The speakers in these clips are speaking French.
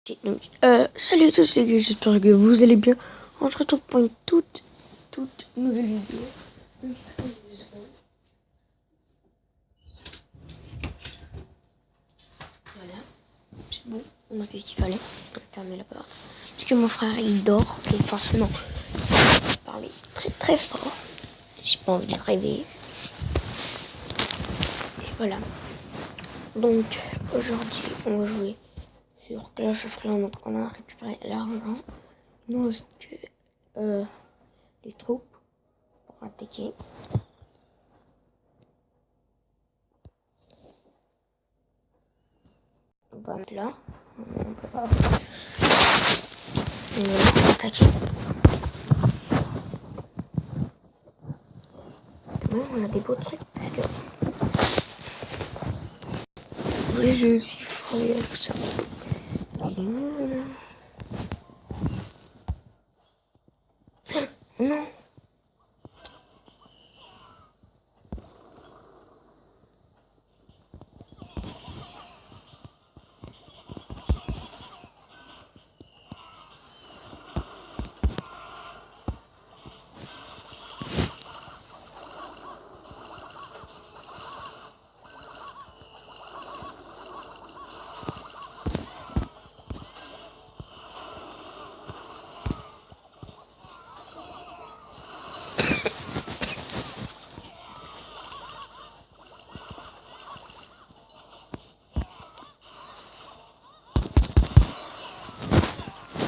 Donc, salut à tous les gars, j'espère que vous allez bien. On se retrouve pour une toute nouvelle vidéo. Voilà, c'est bon, on a fait ce qu'il fallait. On a fermé la porte. Parce que mon frère il dort, et forcément, il parlait très fort. J'ai pas envie de le réveiller. Et voilà. Donc, aujourd'hui, on va jouer sur Clash of Clans. Donc, on a récupéré l'argent. Il nous reste que les troupes pour attaquer. On va mettre là. On peut pas. On va attaquer. On a des beaux trucs. Oui, j'ai aussi fourré avec ça. Non.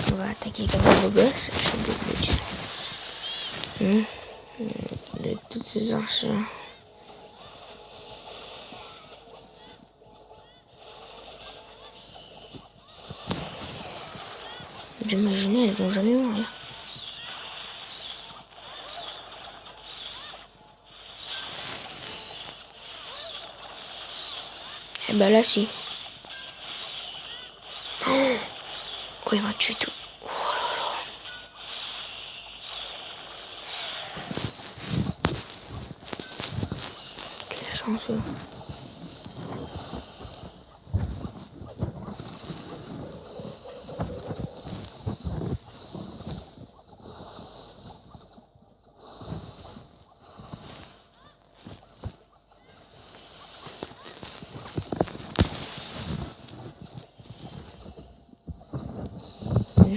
On va attaquer comme un beau gosse. De toutes ces arches. J'imaginais, elles vont jamais mourir. Et bah là, si. Oh, il m'a tué tout. Oh là là. Quelle chance.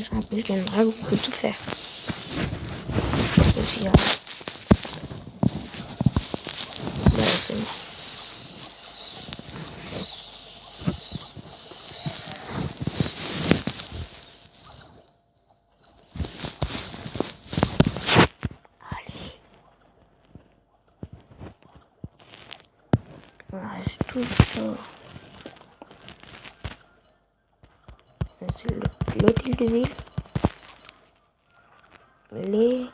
Je rappelle qu'un dragon peut tout faire. Et puis, voilà, c'est bon. On reste tout ça. C'est l'hôtel de ville. Les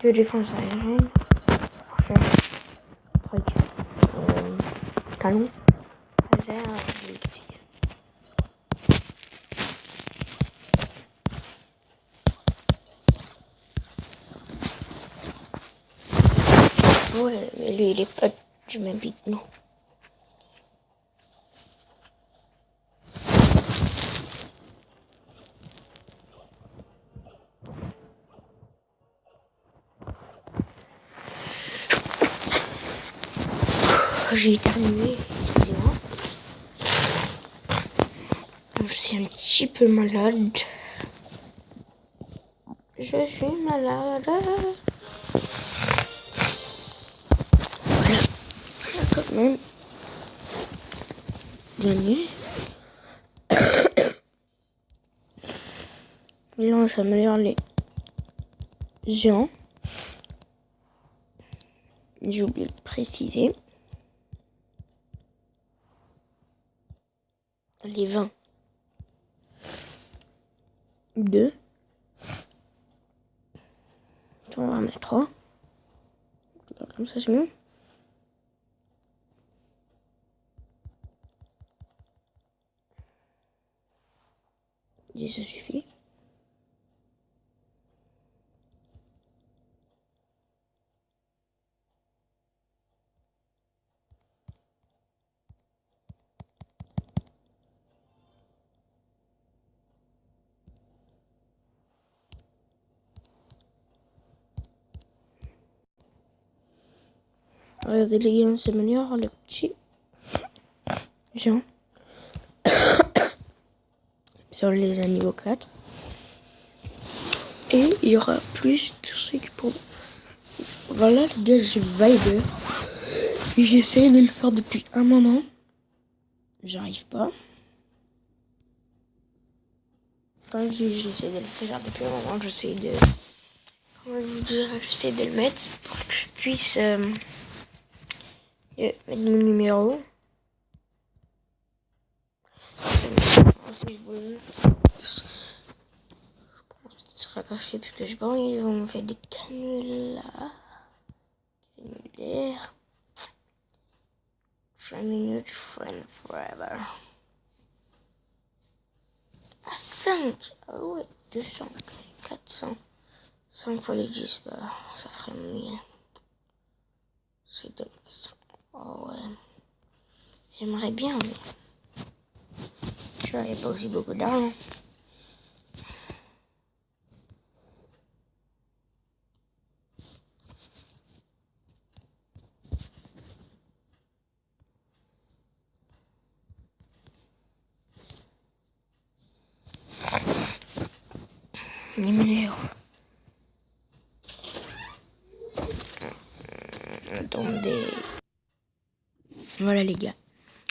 deux défenses aériennes. Truc. Canon. Laser. Elixir. Ouais, mais lui il est pas du même vite, non. J'ai éternué, excusez-moi. Je suis un petit peu malade. Je suis malade. Voilà. On a quand même gagné. Et là, on s'améliore les géants. J'ai oublié de préciser. Les 20. 2. On va en mettre 3. Comme ça, c'est mieux. Et ça suffit. Regardez les gars, on s'améliore, les petits gens. Sur les niveaux 4. Et il y aura plus de trucs pour... Voilà les gars, j'ai Viber. J'essaie de le faire depuis un moment. J'arrive pas. Enfin, j'essaie de le faire depuis un moment. J'essaie de... Comment vous dire, j'essaie de le mettre pour que je puisse mettre mon numéro. Ce sera caché parce que je pense qu'ils vont me faire des canulars. 3 minutes, friend forever. À 5. Ah ouais, 200, 400. 5 fois les 10, bah, ça ferait 1000. C'est de ça. Oh ouais. J'aimerais bien, mais... Tu vois, il n'y a pas aussi beaucoup d'argent. Numéro. Attendez. Voilà les gars.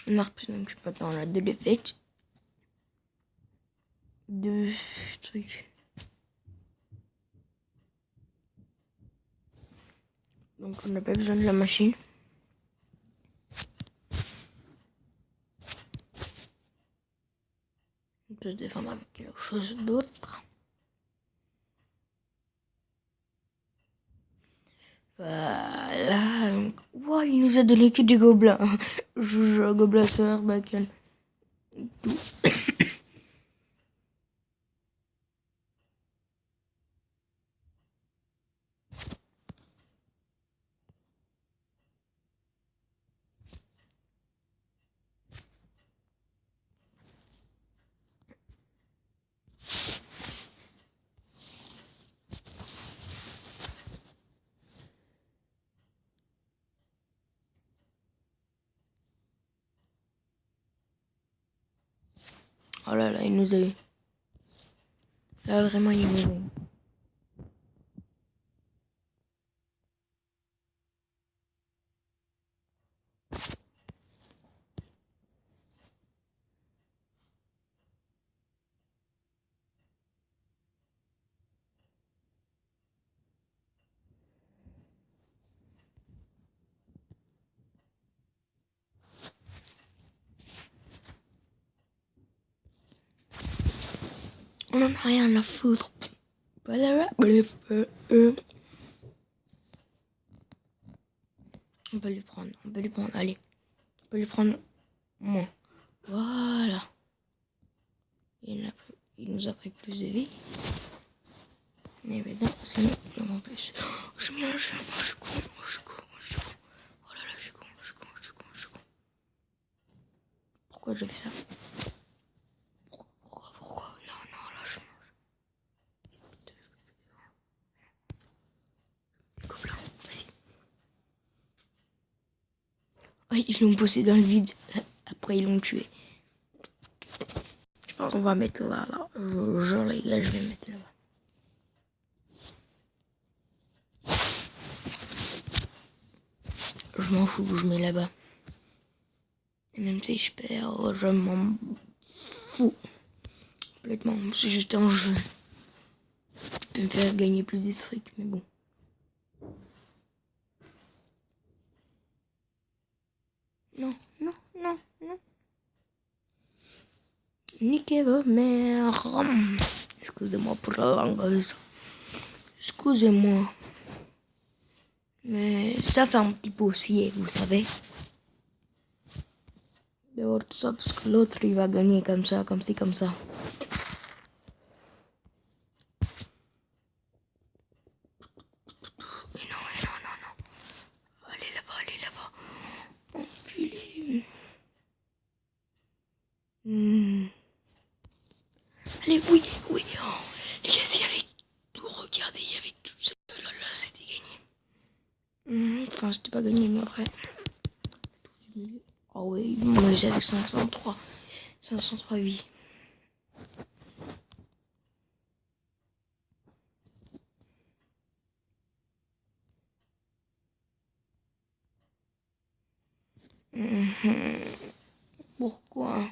On marque plus donc je suis pas dans la de l'effet. Deux trucs. Donc on n'a pas besoin de la machine. On peut se défendre avec quelque chose d'autre. Voilà. Donc, wow, il nous a donné que des gobelins. Je joue à gobelin sœur, bacon. Tout. Oh là là, il nous a eu. Là vraiment il nous a eu. On en a rien à foutre. On peut lui prendre, allez. On peut lui prendre moins. Voilà. Il nous a pris plus de vie. Mais maintenant, c'est nous en plus. Oh, je suis con. Oh là là, je suis con. Pourquoi je fais ça? Pourquoi? Non, là, je mange. Des gobelins, aussi. Oui, ils l'ont poussé dans le vide. Après, ils l'ont tué. Je pense qu'on va mettre là. Genre, les gars, je vais mettre là-bas. Je m'en fous, je mets là-bas. Et même si je perds, je m'en fous. Complètement, c'est juste un jeu. Je peux me faire gagner plus de trucs, mais bon. Non. Niquez vos mères. Excusez-moi pour la langue. Excusez-moi. Mais ça fait un petit peu aussi, vous savez. D'avoir tout ça parce que l'autre il va gagner comme ça, comme ci, comme ça. Et non. Allez là-bas. Enculé. Allez, oui. Oh, les gars, il y avait tout, regardez, il y avait tout ça. Là, c'était gagné. Enfin, c'était pas pas gagné, mais après. Oh oui, moi j'avais 503 vies. Pourquoi?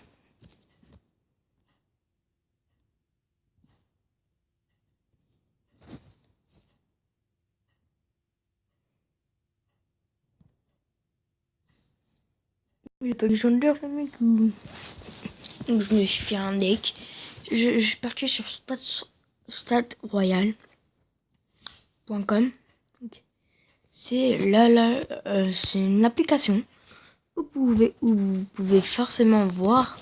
Il a pas légendaire le mec. Donc je me suis fait un deck. Je suis parti sur statroyal.com. C'est c'est une application où vous pouvez forcément voir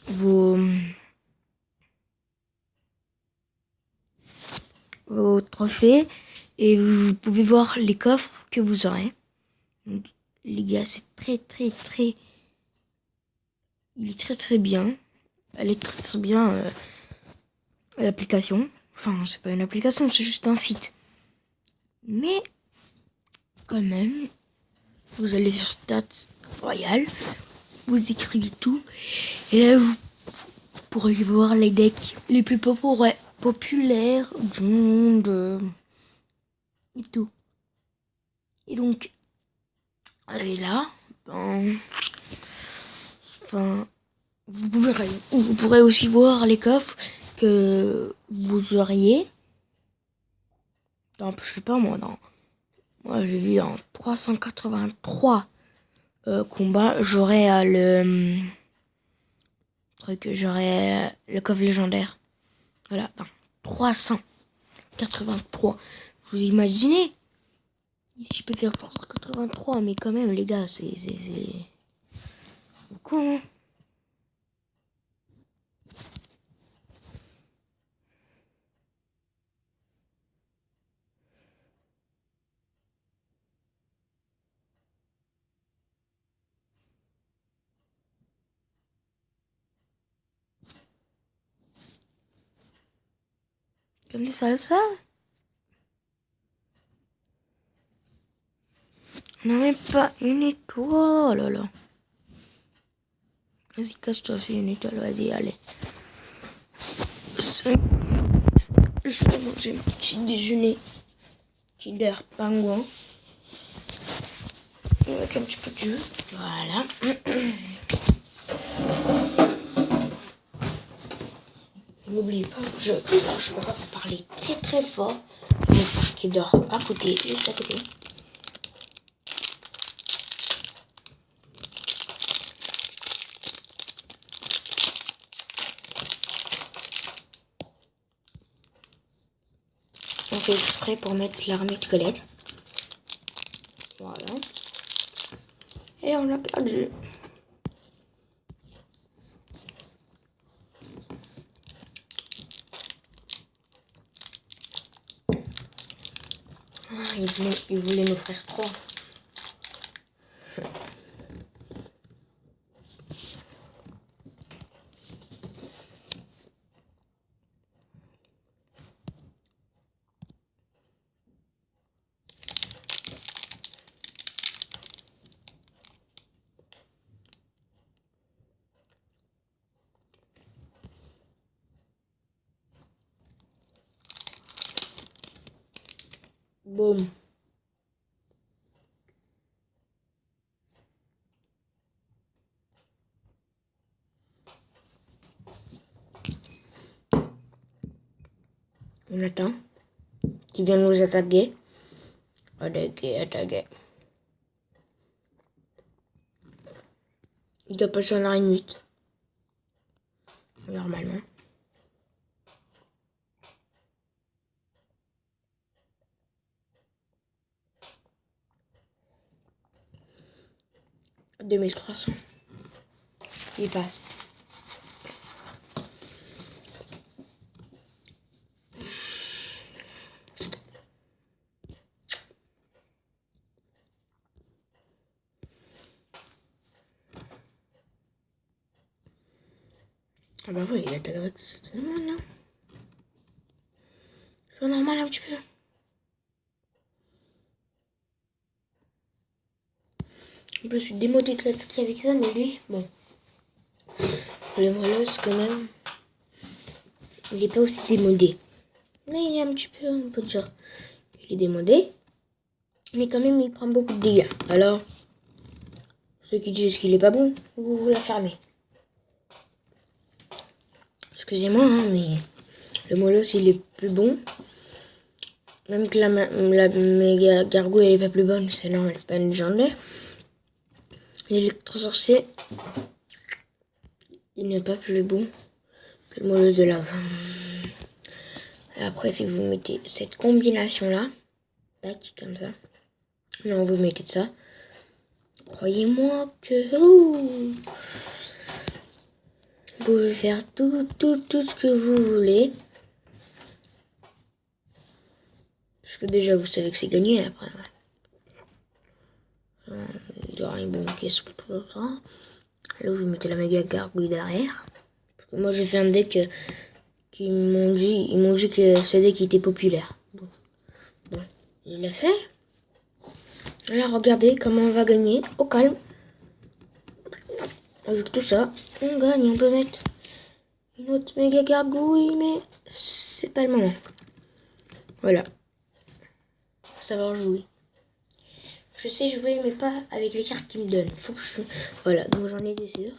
vos trophées et vous pouvez voir les coffres que vous aurez. Donc, les gars, c'est il est très bien. Elle est très bien, l'application. Enfin, c'est pas une application, c'est juste un site. Mais, quand même, vous allez sur Stats Royal, vous écrivez tout, et là, vous pourrez voir les decks les plus populaires du monde, et tout. Et donc, allez là, enfin, vous pourrez aussi voir les coffres que vous auriez. Je sais pas moi, j'ai vu en 383 combats, j'aurai j'aurai le coffre légendaire. Voilà, 383. Vous imaginez? Ici je peux faire 383, mais quand même les gars, c'est beaucoup, hein. Comme des salsa. Non mais pas une étoile, oh là là. Vas-y, casse-toi, fais une étoile, vas-y, allez. Je vais manger mon petit déjeuner. Kinder Pingouin. Avec un petit peu de jus. Voilà. N'oubliez pas, je peux pas parler très fort. Mon frère qui dort à côté, juste à côté. On fait exprès pour mettre l'armée de squelette. Voilà. Et on a perdu. Il voulait nous faire 3. Boum. On attend. Qui vient nous attaquer. Attaquer. Il doit passer en une minute. Normalement. « 2300. Il passe. Ah bah oui, il attaque avec cette normal, là. C'est normal un petit peu. Je me suis démodé de l'attaquer avec ça, mais lui, bon. Le molosse, quand même, il est pas aussi démodé. Mais il est un petit peu, on peut dire, il est démodé. Mais quand même, il prend beaucoup de dégâts. Alors, ceux qui disent qu'il est pas bon, vous la fermez. Excusez-moi, hein, mais le molosse, il est plus bon. Même que la méga gargouille, elle est pas plus bonne, c'est normal, c'est pas une légendaire. L'électro-sorcier, il n'est pas plus bon que le molosse de lave. Et après, si vous mettez cette combinaison-là, tac, comme ça. Non, vous mettez de ça. Croyez-moi que... vous pouvez faire tout ce que vous voulez. Parce que déjà, vous savez que c'est gagné après. Il doit rien me caisse pour ça. Là, vous mettez la méga gargouille derrière. Parce que moi, j'ai fait un deck ils m'ont dit que ce deck était populaire. Bon, il l'a fait. Alors, regardez comment on va gagner au calme. Avec tout ça, on gagne. On peut mettre une autre méga gargouille, mais c'est pas le moment. Voilà. Faut savoir jouer. Je sais jouer, mais pas avec les cartes qu'ils me donnent. Faut que je... Voilà, donc j'en ai des sûrs.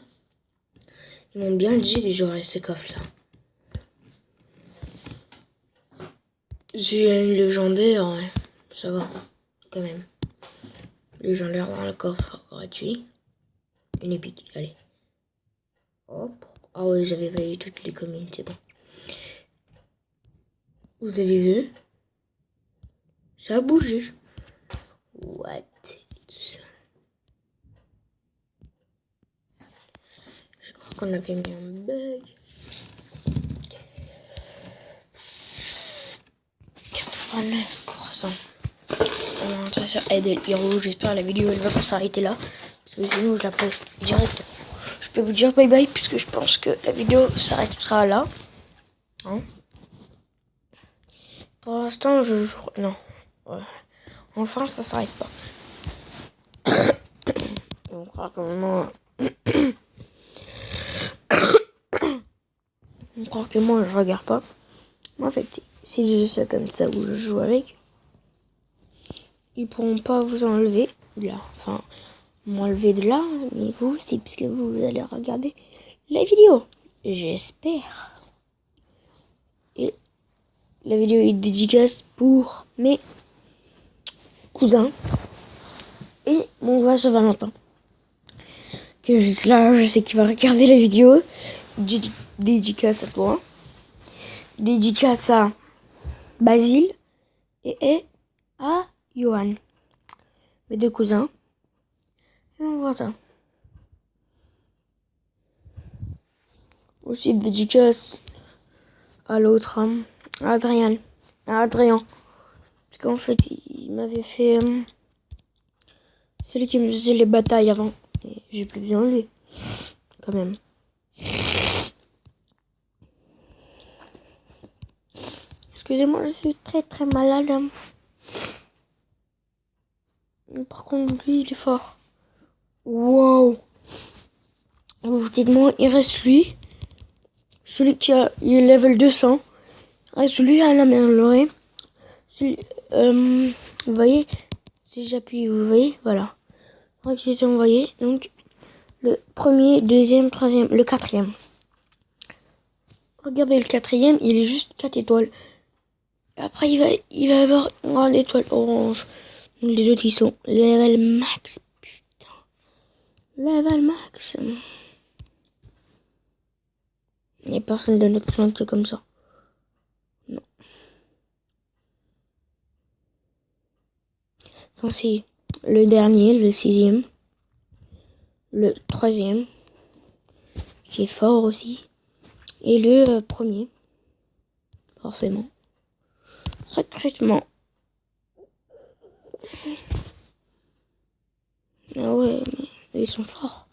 Ils m'ont bien dit que j'aurais ce coffre-là. J'ai une légendaire, ouais. Ça va, quand même. Légendaire dans le coffre gratuit. Une épique, allez. Hop. Ah ouais, j'avais validé toutes les communes, c'est bon. Vous avez vu? Ça a bougé. What? Tout ça. Je crois qu'on avait mis un bug. 89%. On va rentrer sur Aide Hero. J'espère que la vidéo elle va pas s'arrêter là. Parce que sinon je la poste direct. Je peux vous dire bye bye puisque je pense que la vidéo s'arrêtera là. Hein? Pour l'instant je joue. Non. Ouais. Enfin ça s'arrête pas. On croit que moi. On croit que moi je regarde pas. En fait, si j'ai ça comme ça où je joue avec, ils pourront pas vous enlever de là. Enfin, m'enlever de là, mais vous aussi, puisque vous allez regarder la vidéo. J'espère. Et la vidéo est dédicace pour mes cousins et mon voisin Saint-Valentin. Que juste là, je sais qu'il va regarder la vidéo. Dédicace à toi. Dédicace à Basile et à Johan. Mes deux cousins. Et on voit ça. Aussi dédicace à l'autre, à Adrien. Parce qu'en fait, il m'avait fait... celui qui me faisait les batailles avant. Et j'ai plus besoin de lui. Quand même. Excusez-moi, je suis très malade. Par contre, lui, il est fort. Wow. Vous vous dites, moi, il reste lui. Celui qui il est level 200. Il reste lui à l'améliorer. Vous voyez, si j'appuie, vous voyez, voilà. C'était envoyé. Donc, le premier, deuxième, troisième, le quatrième. Regardez le quatrième, il est juste 4 étoiles. Après, il va avoir une grande étoile orange. Donc, les autres, ils sont level max. Putain. Level max. Il n'y a personne de notre clan qui est comme ça. Non. Enfin, si. Le dernier, le 6e. Le 3e. Qui est fort aussi. Et le premier. Forcément. Recrutement. Ah ouais, mais ils sont forts.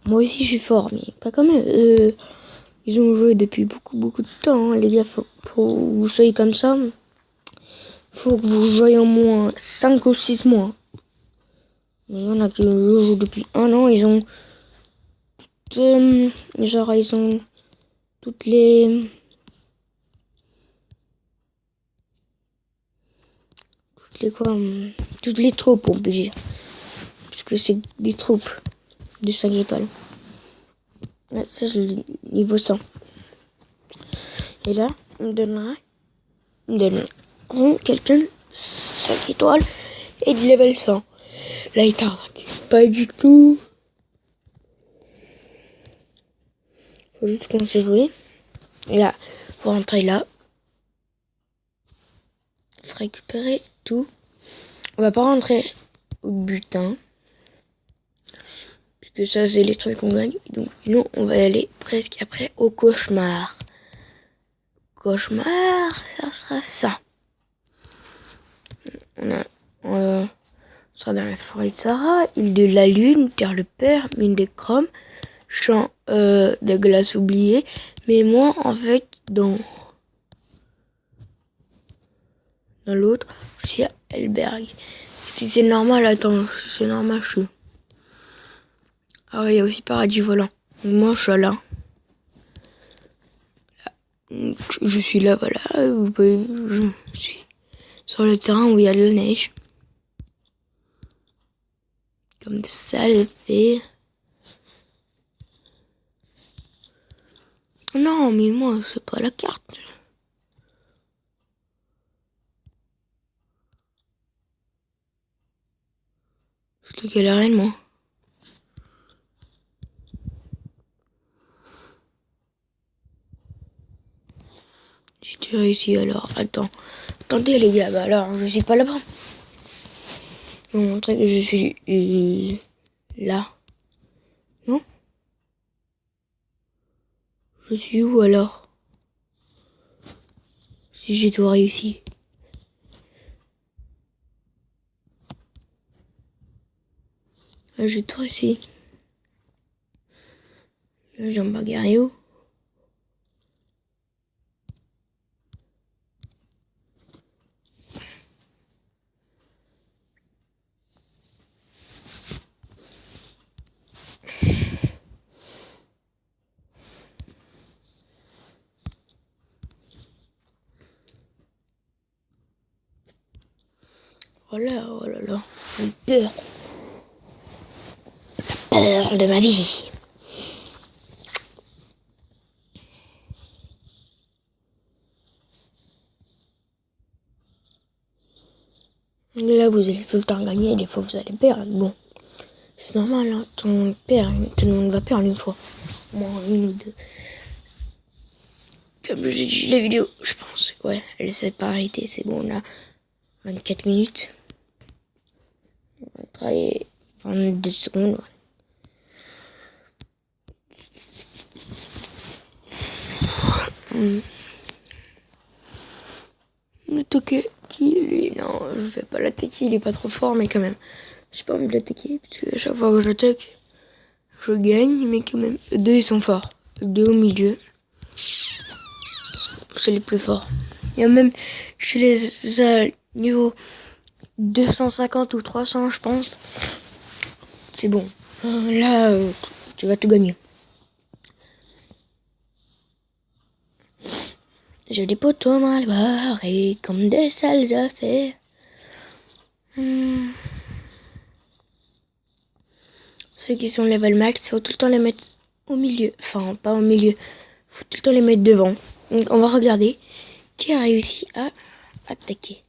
Moi aussi, je suis fort, mais pas comme eux. Ils ont joué depuis beaucoup de temps, hein, les gars. Pour que vous soyez comme ça, faut que vous jouiez au moins 5 ou 6 mois. Mais il y en a qui jouent depuis 1 an, ils ont genre ils ont toutes les toutes les troupes, on peut dire, puisque c'est des troupes de 5 étoiles. Là, ça c'est le niveau 100. Et là on donneront quelqu'un 5 étoiles et de level 100. Là il t'arnaque pas du tout. Faut juste commencer à jouer. Et là, faut rentrer là. Faut récupérer tout. On va pas rentrer au butin. Puisque ça, c'est les trucs qu'on gagne. Donc, nous, on va aller presque après au cauchemar. Cauchemar, ça sera ça. On sera dans la forêt de Sahara, île de la Lune, terre le père, mine de chrome, champ de glace oublié. Mais moi, en fait, dans l'autre, je suis à Elberg. Si c'est normal, attends, si c'est normal, je suis. Ah ouais, il y a aussi paradis volant. Moi, je suis là. Je suis là, voilà. Je suis sur le terrain où il y a de la neige. Comme ça le fait. Non, mais moi, c'est pas la carte. Je te quelle arène, moi. Si tu réussis alors, attends. Attendez les gars, bah alors je suis pas là-bas. Je vais vous montrer que je suis là. Non? Je suis où alors? Si j'ai tout réussi. Là j'ai tout réussi. Là j'ai un bagario. Voilà, oh là là, j'ai peur. Peur de ma vie. Là, vous allez tout le temps gagner, des fois vous allez perdre. Bon, c'est normal, hein. Tout le monde perd, tout le monde va perdre une fois. Moi, une ou deux. Comme j'ai dit la vidéo, je pense. Ouais, elle s'est pas arrêtée, c'est bon, là. 24 minutes. On va travailler 22 secondes. Le Toki, lui, non, je vais pas l'attaquer, il est pas trop fort, mais quand même. J'ai pas envie de l'attaquer, parce que à chaque fois que j'attaque, je gagne, mais quand même. Les deux, ils sont forts. Les deux au milieu, c'est les plus forts. Il y a même, je les ai niveau 250 ou 300, je pense. C'est bon. Là, tu vas tout gagner. J'ai des potos mal barrés, comme des sales affaires. Ceux qui sont level max, faut tout le temps les mettre au milieu. Enfin, pas au milieu. Faut tout le temps les mettre devant. Donc, on va regarder qui a réussi à attaquer.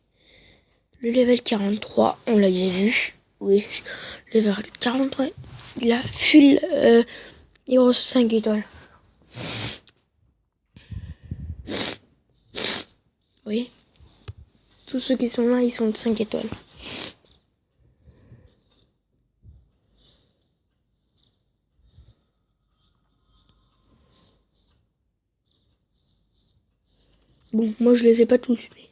Le level 43, on l'a déjà vu. Oui, le level 43, il a full héros 5 étoiles. Oui. Tous ceux qui sont là, ils sont de 5 étoiles. Bon, moi je les ai pas tous. Mais...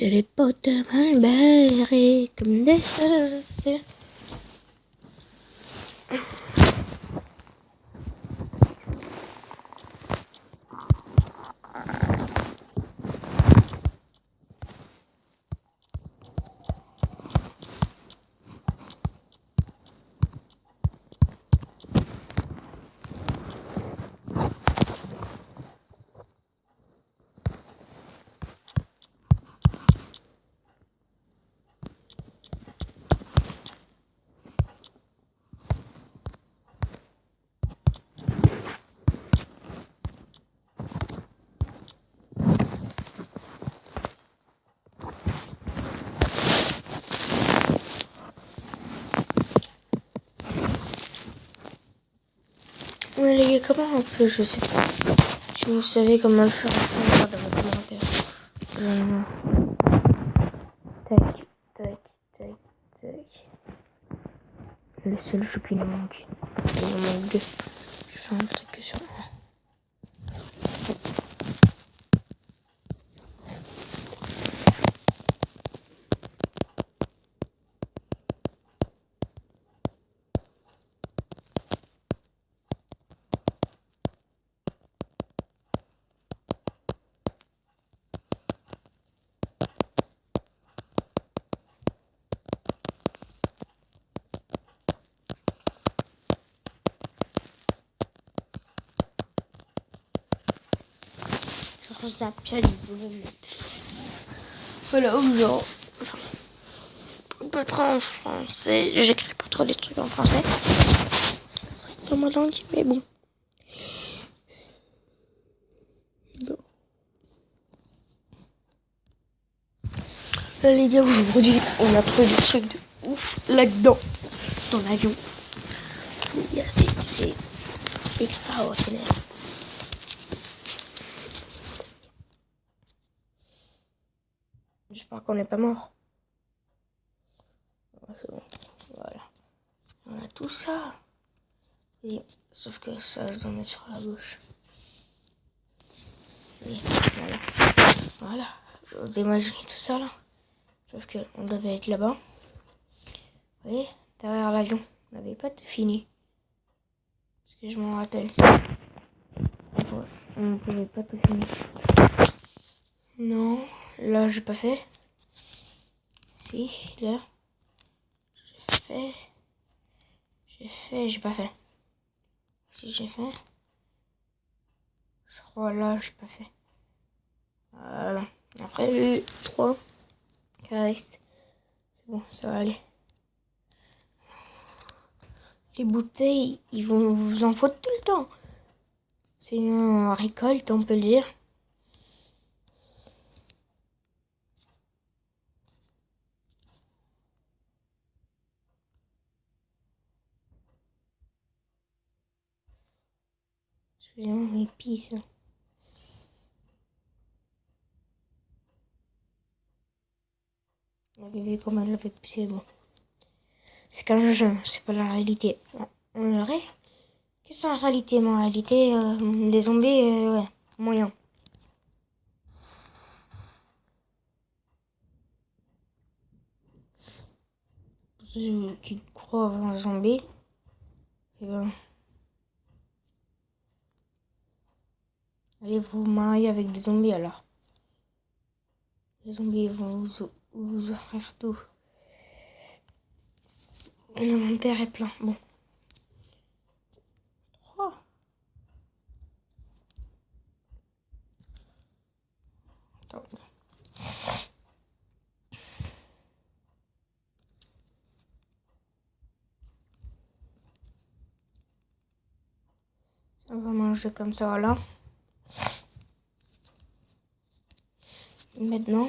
J'ai les potes mal barrés comme des sales affaires. Ouais les gars, comment on peut, je sais pas. Si vous savez comment le faire, on dans vos commentaires. Tac, tac, tac, tac. Le seul jeu qui nous manque. Il nous manque deux. Je fais un truc sur moi. Sur Snapchat, vous pouvez me mettre. Voilà, ou genre. Enfin, pas trop en français. J'écris pas trop des trucs en français. C'est pas moi langue, mais bon. Là, les gars, aujourd'hui, on a trouvé des trucs de ouf là-dedans, dans l'avion. Les gars, c'est extraordinaire. J'espère qu'on n'est pas mort. C'est bon. Voilà. On a tout ça. Oui, sauf que ça, je dois mettre sur la gauche. Oui, voilà. Voilà. J'ose imaginer tout ça là. Sauf qu'on devait être là-bas. Vous voyez, derrière l'avion. On n'avait pas tout fini. Parce que je m'en rappelle. On ne pouvait pas tout finir. Non, là j'ai pas fait. Si, là. J'ai pas fait. Si j'ai fait. Je crois là, j'ai pas fait. Voilà. Après, le 3 qui reste. C'est bon, ça va aller. Les bouteilles, ils vont vous en foutre tout le temps. C'est une récolte, on peut le dire. Excusez-moi, mes pisses. Vous avez vu comment elle avait pissé, bon. C'est qu'un jeu, c'est pas la réalité. On l'aurait. Qu'est-ce que c'est la réalité? Mais en réalité, les zombies, ouais, moyen. Pour ceux qui croient avoir un zombie, eh ben, allez vous marier avec des zombies alors. Les zombies vont vous offrir tout. L'inventaire est plein. Bon. 3. Attends. On va manger comme ça, voilà. Maintenant,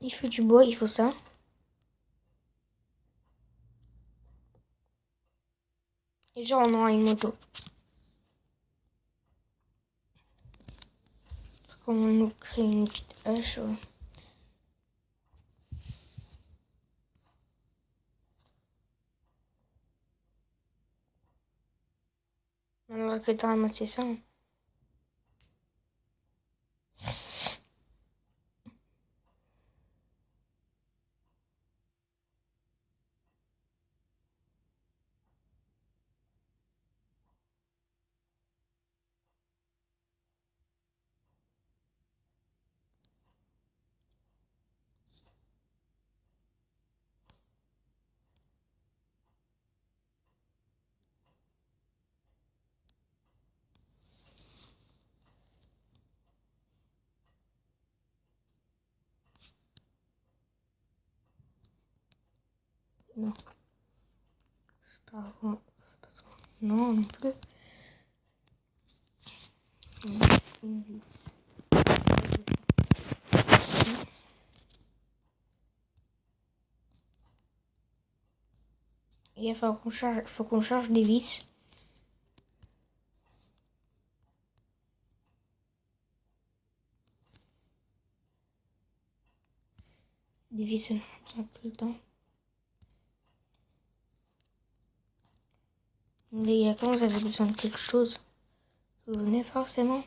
il faut du bois, il faut ça. Et genre, on aura une moto. Faut qu'on nous crée une petite hache. Ouais. Alors que t'as ramassé ça. Hein. Non. C'est pas vrai. C'est pas ça. Non, non plus. Une vis. Et il faut qu'on charge des vis. Des vis, ça prend tout le temps. Les gars, quand vous avez besoin de quelque chose, vous venez forcément.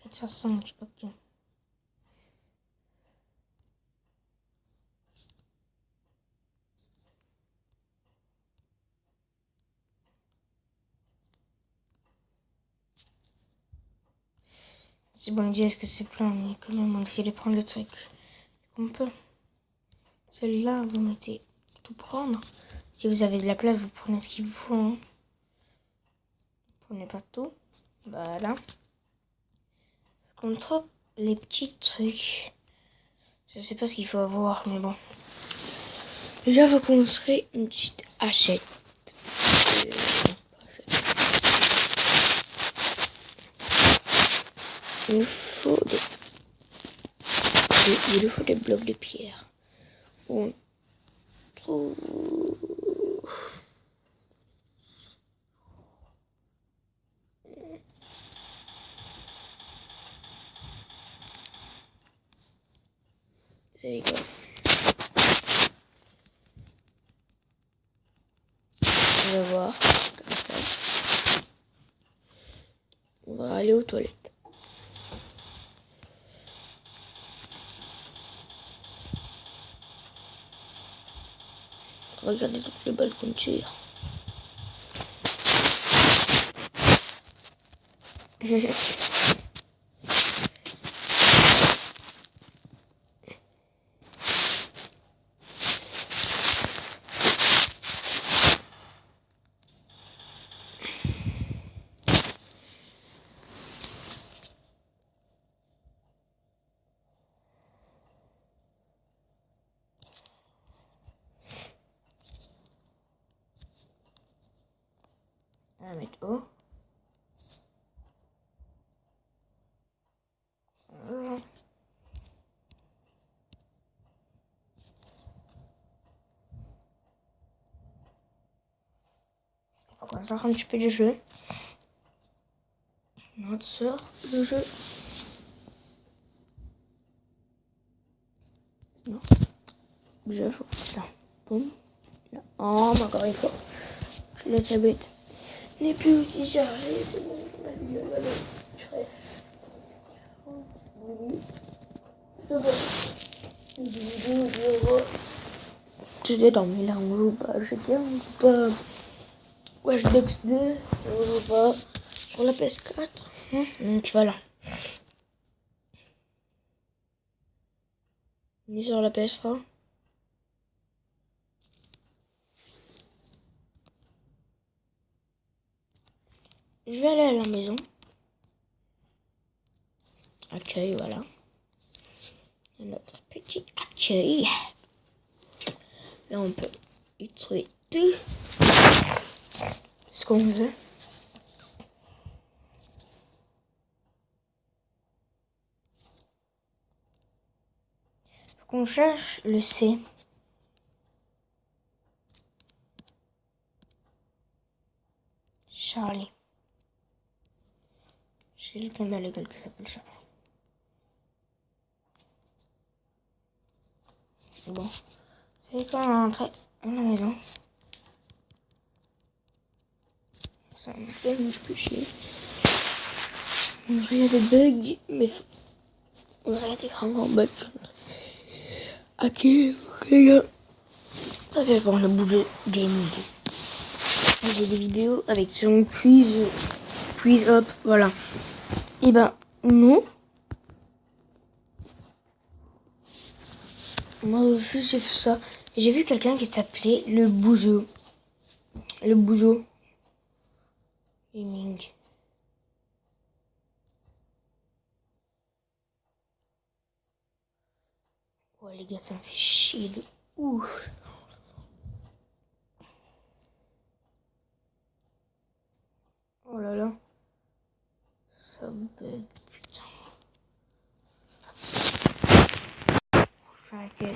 405, ok. C'est bon, ils disent que c'est plein, mais quand même, on essaie de prendre le truc qu'on peut. Celui-là, vous mettez tout prendre. Si vous avez de la place, vous prenez ce qu'il vous faut. Hein. Prenez pas tout. Voilà. Contre les petits trucs. Je sais pas ce qu'il faut avoir, mais bon. Déjà, faut construire une petite hachette. Il nous faut des blocs de pierre. On trouve... C'est rigolo. On va voir, comme ça. On va aller aux toilettes. Regardez toutes les balles qu'on tire. On va mettre haut. Voilà. On va faire un petit peu de jeu. On sort le jeu. Non. Je faut ça. Boum. Là. Oh, mais encore une fois. La tablette n'est plus aussi chargée. C'est bon. La vidéo va le faire. Tu sais, dans mes larmes, on joue pas. Je dis, on joue pas. Watch Dogs 2, on joue pas. Sur la PS4. Donc voilà. On est sur la PS3. Je vais aller à la maison. Accueil, voilà. Notre petit accueil. Là, on peut utiliser tout ce qu'on veut. Faut qu'on cherche le C. Charlie. J'ai quelqu'un dans l'école qui s'appelle Charlie. Bon. C'est quand on rentre à la maison. Ça me fait chier. On dirait des bugs, mais on dirait des grands bugs. Ok, les gars. Ça fait pour le bouger gaming. J'ai des vidéos avec son quiz up, voilà. Et ben, non. Moi aussi, j'ai fait ça. J'ai vu quelqu'un qui s'appelait le Bougeot. Le Bougeot gaming. Ouais, les gars, ça me fait chier de ouf. Oh là là. Ça bug, putain. Arrêtez.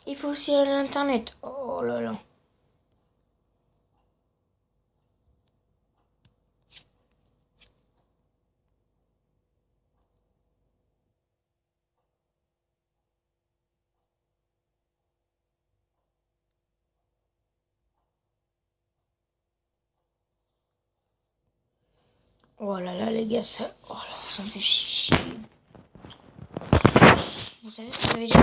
Il faut aussi aller à l'internet. Oh là là. Oh là là, les gars, ça me fait chier. Vous savez ce que ça fait chier?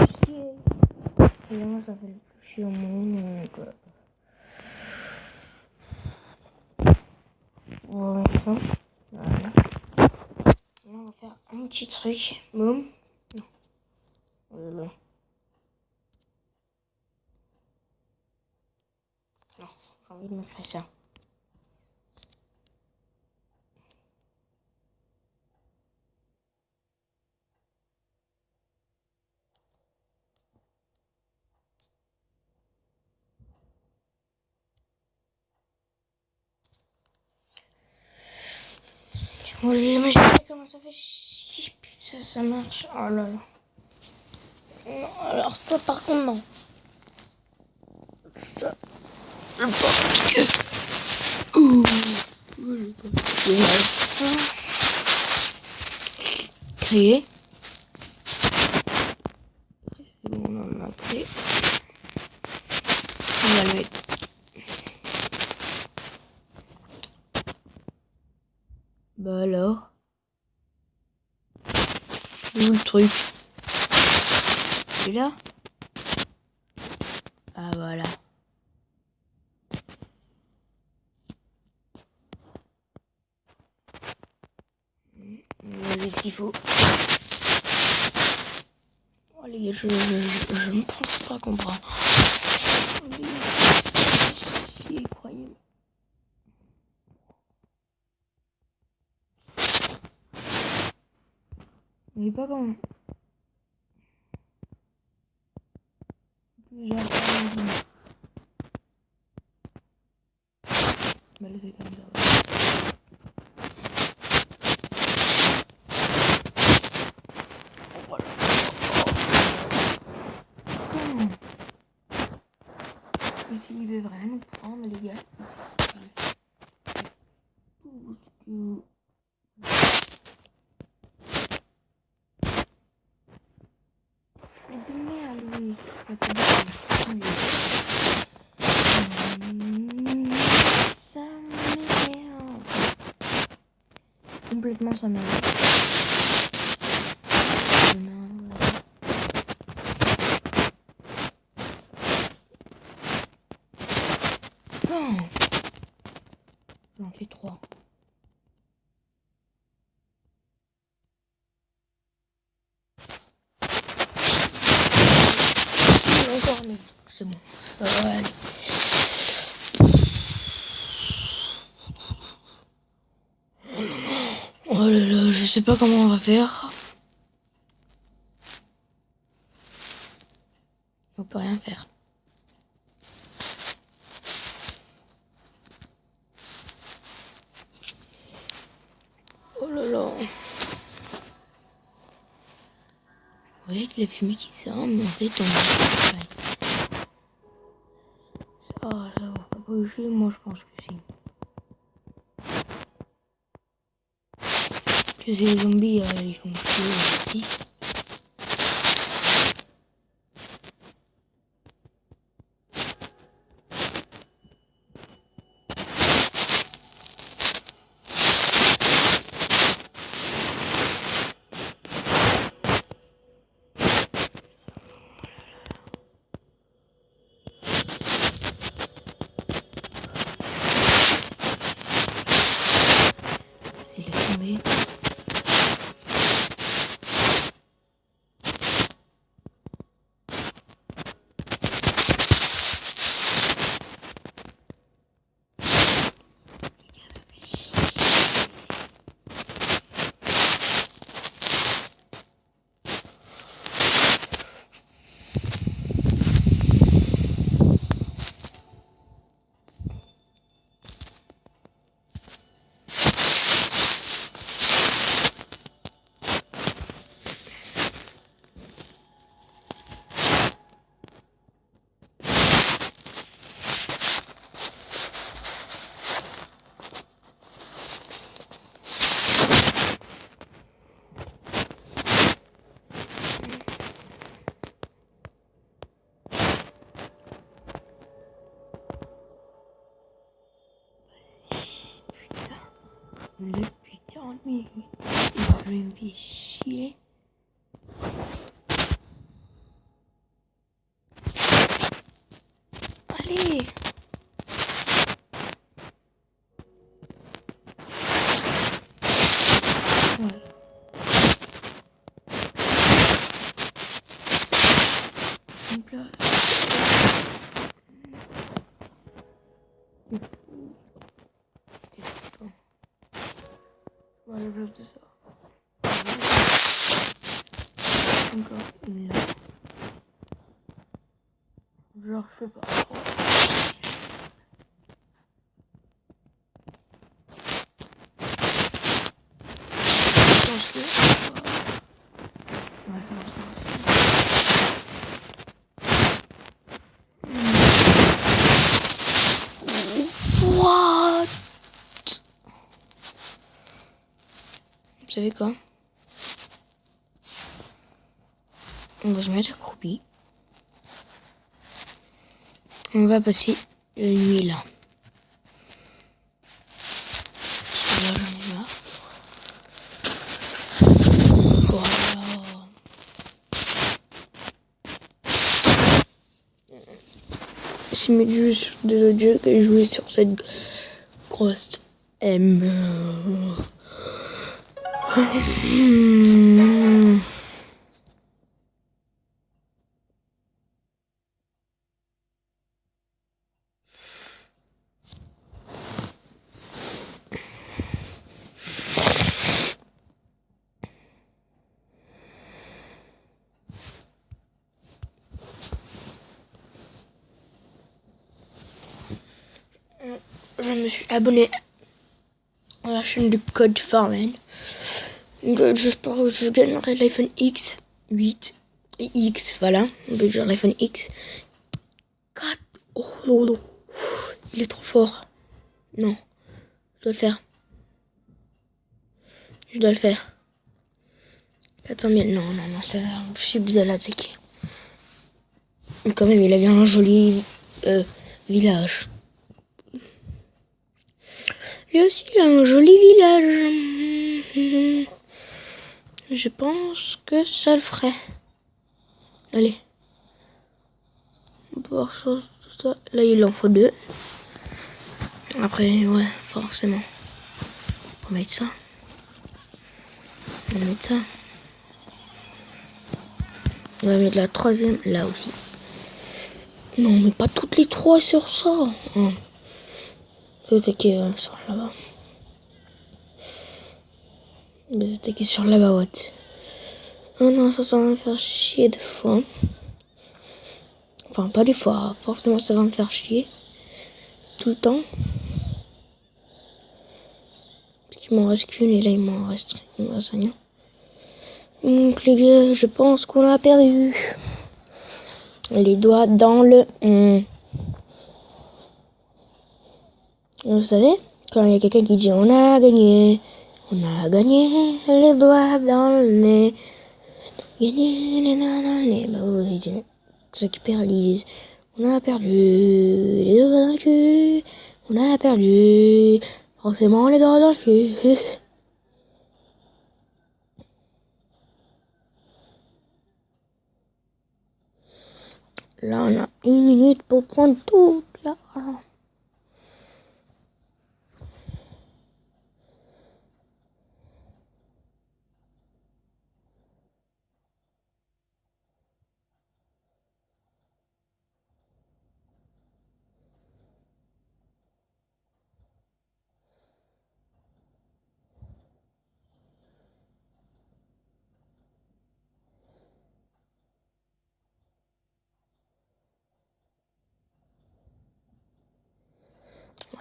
Et moi, ça fait le plus chier au monde. Donc, on va mettre ça. Voilà. Là, on va faire un petit truc. Boum. Non. Oh là là. Non, j'ai envie de me faire ça. Vous imaginez comment ça fait chier? Putain, ça marche. Oh là là. Non, alors ça, par contre, non. Ça, je pense que... Ouh. Créer. C'est bon, on en a créé. On va le mettre. Bah alors. Où le truc? C'est là? Ah voilà. Voilà ce qu'il faut. Oh les gars, je ne pense pas comprendre. C'est incroyable. Mais pas comment. Bah là c'est comme ça. Voilà. Comment? S'il veut vraiment prendre les gars. Tout ce que... Mais de merde, oui. Ça m'énerve. Complètement ça m'énerve. Non. J'en fais 3. Encore, mais c'est bon. Ça va aller. Oh là là, je sais pas comment on va faire. On peut rien faire. Oh là là. Vous voyez que la fumée qui sort, mais en fait on va... Ah, ça va pas bouger, moi je pense que si. Que c'est les zombies, ils sont tués aussi. Les putains de minutes. Je vais me faire chier. Allez. Ouais. Une place. Voilà, je de ça. Encore une là. Genre, je sais pas. Je pense que. Ouais, comme ça. What? Vous savez quoi? On va se mettre accroupi. On va passer la nuit là. Là, j'en ai marre. Voilà. C'est mes juste des audios que j'ai joué sur cette grosse M. Je me suis abonné à la chaîne de Code Farman. Je gagnerai l'iPhone X8 et X, voilà. On peut dire l'iPhone X. 4. Oh lolo. Il est trop fort. Non. Je dois le faire. Je dois le faire. 400 000. Non, c'est impossible de l'attaquer. Mais quand même, il avait un joli village. Lui aussi, il a un joli village. Je pense que ça le ferait. Allez. On peut voir ça, tout ça. Là, il en faut 2. Après, ouais, forcément. On va mettre ça. On va mettre ça. On va mettre la 3e là aussi. Non, mais pas toutes les 3 sur ça. Hein. Je vais attaquer sur là-bas. Je vais attaquer sur là-bas, what. Oh non, ça va me faire chier des fois. Enfin, pas des fois. Forcément, ça va me faire chier. Tout le temps. Parce qu'il m'en reste qu'une et là, il m'en reste rien. Donc, les gars, je pense qu'on a perdu. Les doigts dans le... Vous savez, quand il y a quelqu'un qui dit on a gagné, les doigts dans le nez, gagné les doigts dans le nez, bah oui, ceux qui perdent disent on a perdu, les doigts dans le cul, on a perdu, forcément les doigts dans le cul. Là on a 1 minute pour prendre tout l'argent.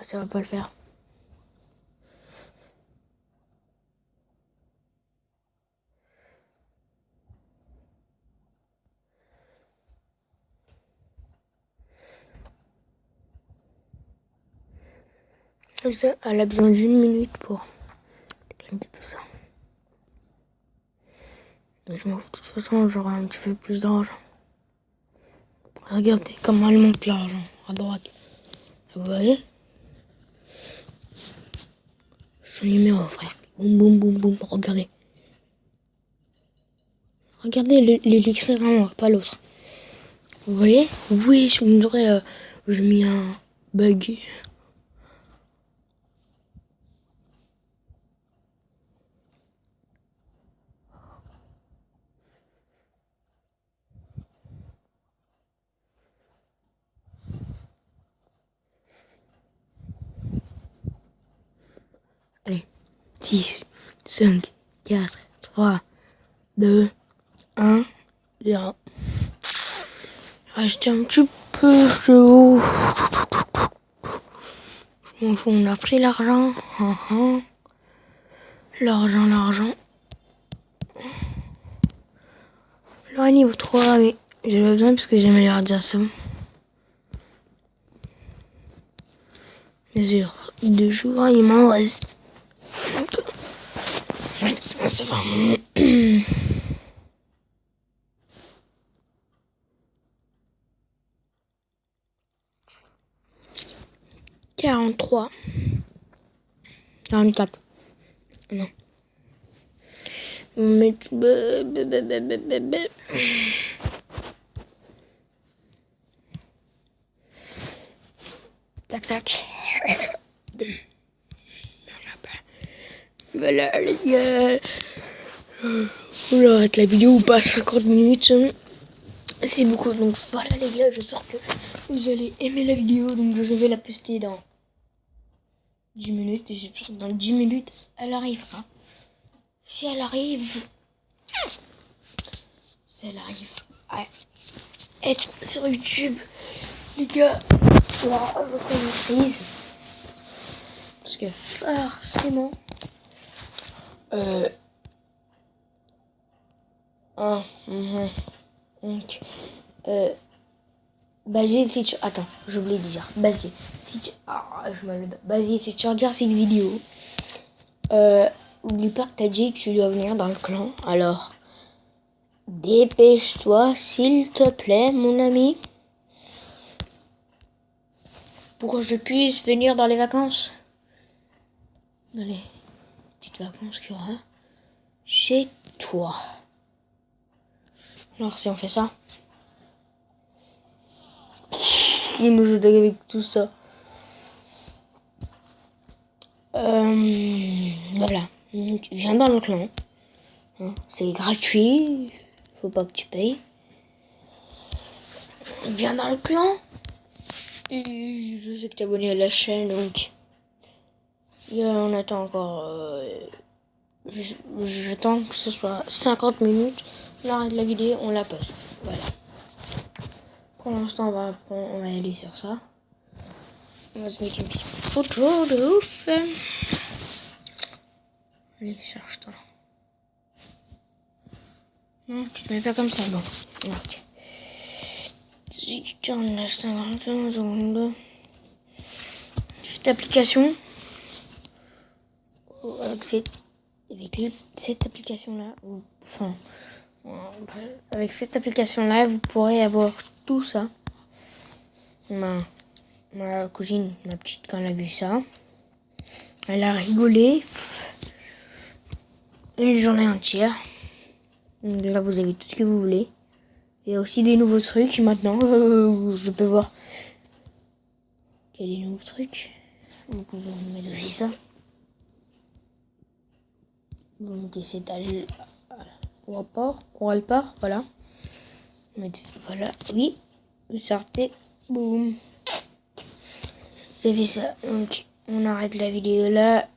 Ça va pas le faire. Elle a besoin d'1 minute pour déclencher tout ça. Mais je m'en fous, de toute façon, j'aurai un petit peu plus d'argent. Regardez comment elle monte l'argent à droite. Vous voyez? son numéro, frère. Boum, boum, boum, boum. Regardez. Regardez l'extrême, pas l'autre. Vous voyez? Oui, je me dirais, j'ai mis un bug. Allez, 6, 5, 4, 3, 2, 1, 0. Restez un petit peu chaud. On a pris l'argent. L'argent. Là, niveau 3, oui. J'ai pas besoin parce que j'ai mes radiations. Mesure 2 jours, il m'en reste. Ça va. 43. 44. Non. Mais... Tac, tac. Voilà, les gars. On arrête la vidéo ou pas 50 minutes. C'est beaucoup. Donc voilà, les gars. J'espère que vous allez aimer la vidéo. Donc je vais la poster dans 10 minutes. Et j'espère que dans 10 minutes, elle arrivera. Si elle arrive à être sur YouTube, les gars, je fais une prise. Parce que forcément, donc, Basile, si tu... Attends, j'ai oublié de dire. Basile, si tu... Basile, si tu regardes cette vidéo, oublie pas que t'as dit que tu dois venir dans le clan. Alors, dépêche-toi, s'il te plaît, mon ami. Pour que je puisse venir dans les vacances. Dans les petites vacances qu'il y aura chez toi. Alors, si on fait ça... Il nous joue avec tout ça. Voilà. Donc, viens dans le clan. Hein, c'est gratuit. Faut pas que tu payes. Viens dans le clan. Et je sais que t'es abonné à la chaîne, donc on attend encore. J'attends que ce soit 50 minutes. On arrête la vidéo, on la poste. Voilà. Pour l'instant, on va aller sur ça. On va se mettre une petite photo de ouf. Allez, cherche-toi. Non, tu te mets pas comme ça, bon. Donc. Si tu tournes la 51 secondes. Cette application. Avec cette application-là, avec cette application-là, vous pourrez avoir tout ça. Ma cousine, ma petite, quand elle a vu ça, elle a rigolé une journée entière. Donc là, vous avez tout ce que vous voulez. Il y a aussi des nouveaux trucs maintenant. Je peux voir qu'il y a des nouveaux trucs. Donc vous mettre aussi ça. Vous mettez cet wallpaper, voilà. Voilà, oui. Vous sortez, boum. Vous avez ça. Donc on arrête la vidéo là.